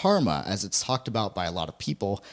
karma, as it's talked about by a lot of people,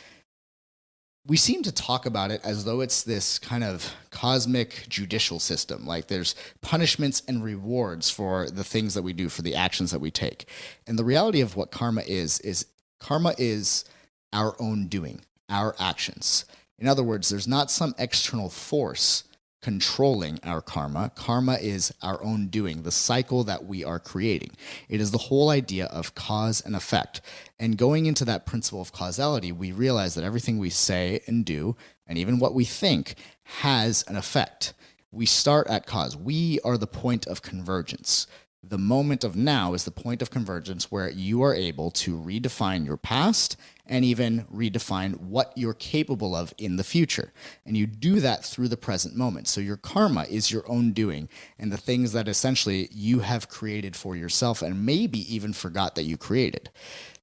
we seem to talk about it as though it's this kind of cosmic judicial system. Like there's punishments and rewards for the things that we do, for the actions that we take. And the reality of what karma is karma is our own doing, our actions. In other words, there's not some external force controlling our karma. Karma is our own doing, the cycle that we are creating. It is the whole idea of cause and effect. And going into that principle of causality, we realize that everything we say and do, and even what we think, has an effect. We start at cause. We are the point of convergence. The moment of now is the point of convergence where you are able to redefine your past and even redefine what you're capable of in the future. And you do that through the present moment. So your karma is your own doing and the things that essentially you have created for yourself and maybe even forgot that you created.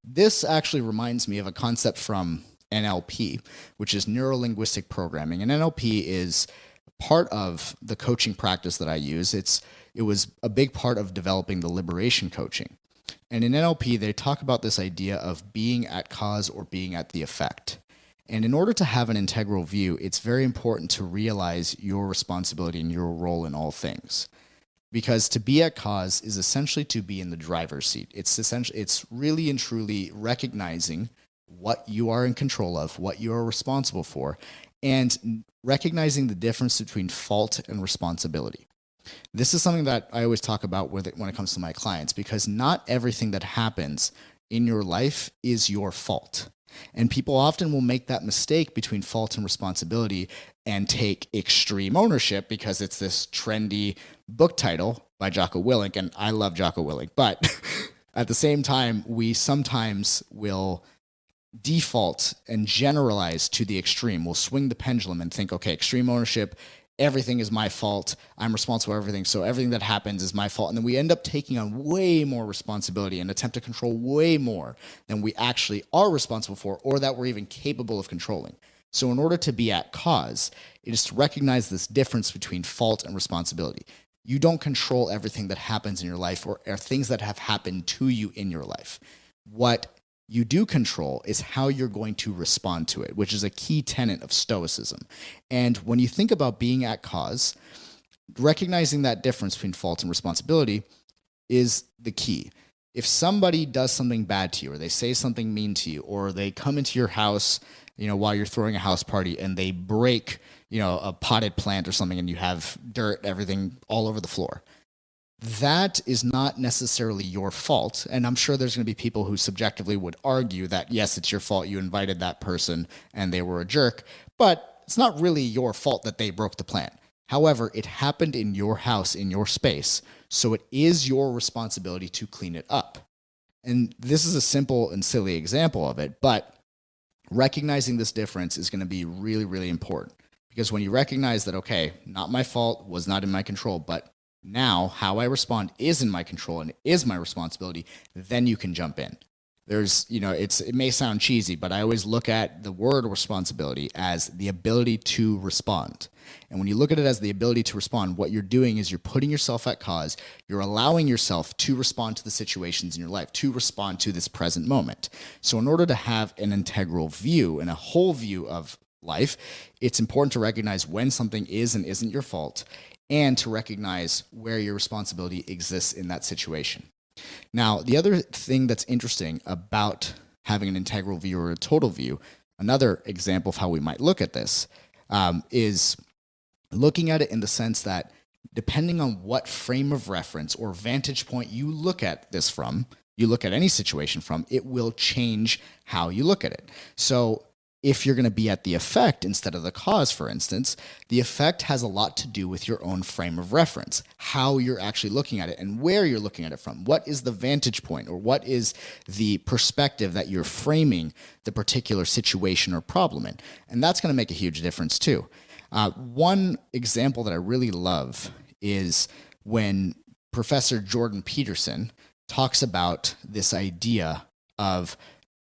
This actually reminds me of a concept from NLP, which is neuro-linguistic programming. And NLP is part of the coaching practice that I use. It was a big part of developing the liberation coaching. And in NLP, they talk about this idea of being at cause or being at the effect. And in order to have an integral view, it's very important to realize your responsibility and your role in all things. Because to be at cause is essentially to be in the driver's seat. It's really and truly recognizing what you are in control of, what you are responsible for, and recognizing the difference between fault and responsibility. This is something that I always talk about when it comes to my clients, because not everything that happens in your life is your fault. And people often will make that mistake between fault and responsibility and take extreme ownership because it's this trendy book title by Jocko Willink. And I love Jocko Willink. But at the same time, we sometimes will default and generalize to the extreme. We'll swing the pendulum and think, okay, extreme ownership, everything is my fault. I'm responsible for everything. So everything that happens is my fault. And then we end up taking on way more responsibility and attempt to control way more than we actually are responsible for or that we're even capable of controlling. So in order to be at cause, it is to recognize this difference between fault and responsibility. You don't control everything that happens in your life or things that have happened to you in your life. What you do control is how you're going to respond to it, which is a key tenet of Stoicism. And when you think about being at cause, recognizing that difference between fault and responsibility is the key. If somebody does something bad to you, or they say something mean to you, or they come into your house, while you're throwing a house party and they break, a potted plant or something and you have dirt, everything all over the floor, that is not necessarily your fault. And I'm sure there's going to be people who subjectively would argue that, yes, it's your fault. You invited that person and they were a jerk, but it's not really your fault that they broke the plant. However, it happened in your house, in your space. So it is your responsibility to clean it up. And this is a simple and silly example of it, but recognizing this difference is going to be really, really important. Because when you recognize that, okay, not my fault, was not in my control, but now how I respond is in my control and is my responsibility, then you can jump in. It may sound cheesy, but I always look at the word responsibility as the ability to respond. And when you look at it as the ability to respond, what you're doing is you're putting yourself at cause. You're allowing yourself to respond to the situations in your life, to respond to this present moment. So in order to have an integral view and a whole view of life, it's important to recognize when something is and isn't your fault, and to recognize where your responsibility exists in that situation. Now, the other thing that's interesting about having an integral view or a total view, another example of how we might look at this, is looking at it in the sense that depending on what frame of reference or vantage point you look at this from, you look at any situation from, it will change how you look at it. So if you're going to be at the effect instead of the cause, for instance, the effect has a lot to do with your own frame of reference, how you're actually looking at it and where you're looking at it from. What is the vantage point or what is the perspective that you're framing the particular situation or problem in? And that's going to make a huge difference too. One example that I really love is when Professor Jordan Peterson talks about this idea of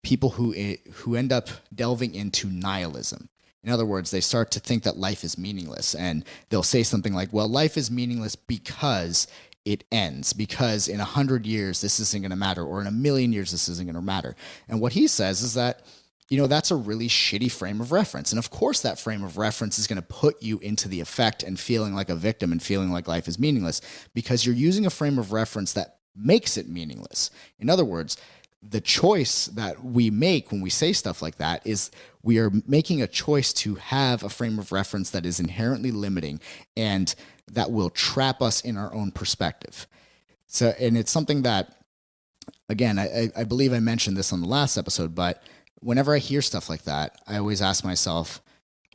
people who end up delving into nihilism. In other words, they start to think that life is meaningless, and they'll say something like, well, life is meaningless because it ends, because in 100 years, this isn't going to matter, or in a million years, this isn't going to matter. And what he says is that, that's a really shitty frame of reference. And of course, that frame of reference is going to put you into the effect and feeling like a victim and feeling like life is meaningless, because you're using a frame of reference that makes it meaningless. In other words, the choice that we make when we say stuff like that is we are making a choice to have a frame of reference that is inherently limiting and that will trap us in our own perspective. So, and it's something that, again, I believe I mentioned this on the last episode, but whenever I hear stuff like that, I always ask myself,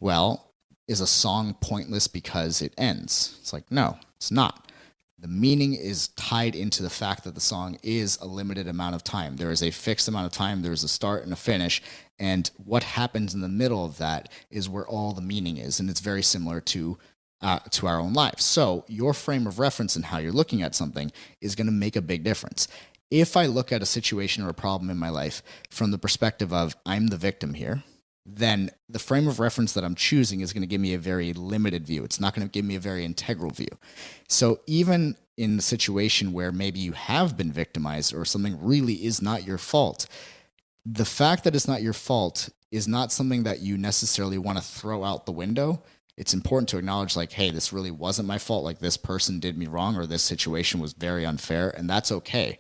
well, is a song pointless because it ends? It's like, no, it's not. The meaning is tied into the fact that the song is a limited amount of time. There is a fixed amount of time. There's a start and a finish. And what happens in the middle of that is where all the meaning is. And it's very similar to our own lives. So your frame of reference and how you're looking at something is going to make a big difference. If I look at a situation or a problem in my life from the perspective of I'm the victim here, then the frame of reference that I'm choosing is going to give me a very limited view. It's not going to give me a very integral view. So even in the situation where maybe you have been victimized or something really is not your fault, the fact that it's not your fault is not something that you necessarily want to throw out the window. It's important to acknowledge, like, hey, this really wasn't my fault. Like, this person did me wrong, or this situation was very unfair, and that's okay.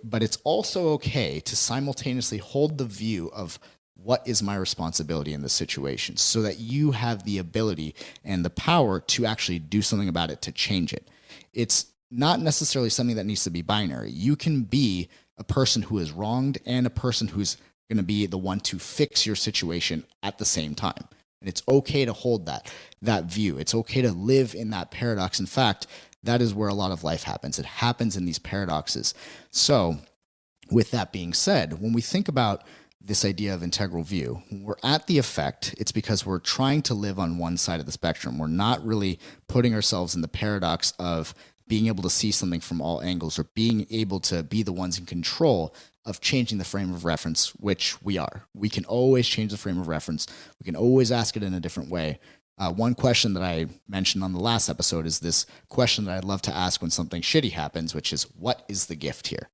But it's also okay to simultaneously hold the view of what is my responsibility in this situation, so that you have the ability and the power to actually do something about it, to change it. It's not necessarily something that needs to be binary. You can be a person who is wronged and a person who's going to be the one to fix your situation at the same time. And it's okay to hold that view. It's okay to live in that paradox. In fact, that is where a lot of life happens. It happens in these paradoxes. So with that being said, when we think about this idea of integral view, when we're at the effect, it's because we're trying to live on one side of the spectrum. We're not really putting ourselves in the paradox of being able to see something from all angles, or being able to be the ones in control of changing the frame of reference, which we are. We can always change the frame of reference. We can always ask it in a different way. One question that I mentioned on the last episode is this question that I'd love to ask when something shitty happens, which is, what is the gift here?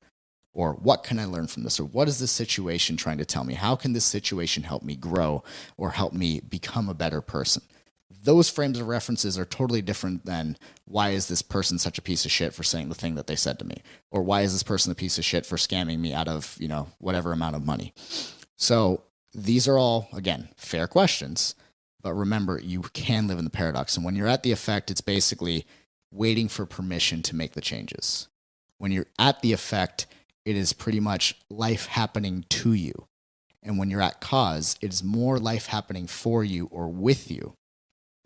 Or what can I learn from this? Or what is this situation trying to tell me? How can this situation help me grow or help me become a better person? Those frames of references are totally different than, why is this person such a piece of shit for saying the thing that they said to me? Or why is this person a piece of shit for scamming me out of, whatever amount of money? So these are all, again, fair questions. But remember, you can live in the paradox. And when you're at the effect, it's basically waiting for permission to make the changes. When you're at the effect, it is pretty much life happening to you. And when you're at cause, it is more life happening for you or with you.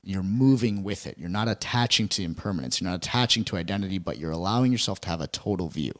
You're moving with it. You're not attaching to impermanence. You're not attaching to identity, but you're allowing yourself to have a total view.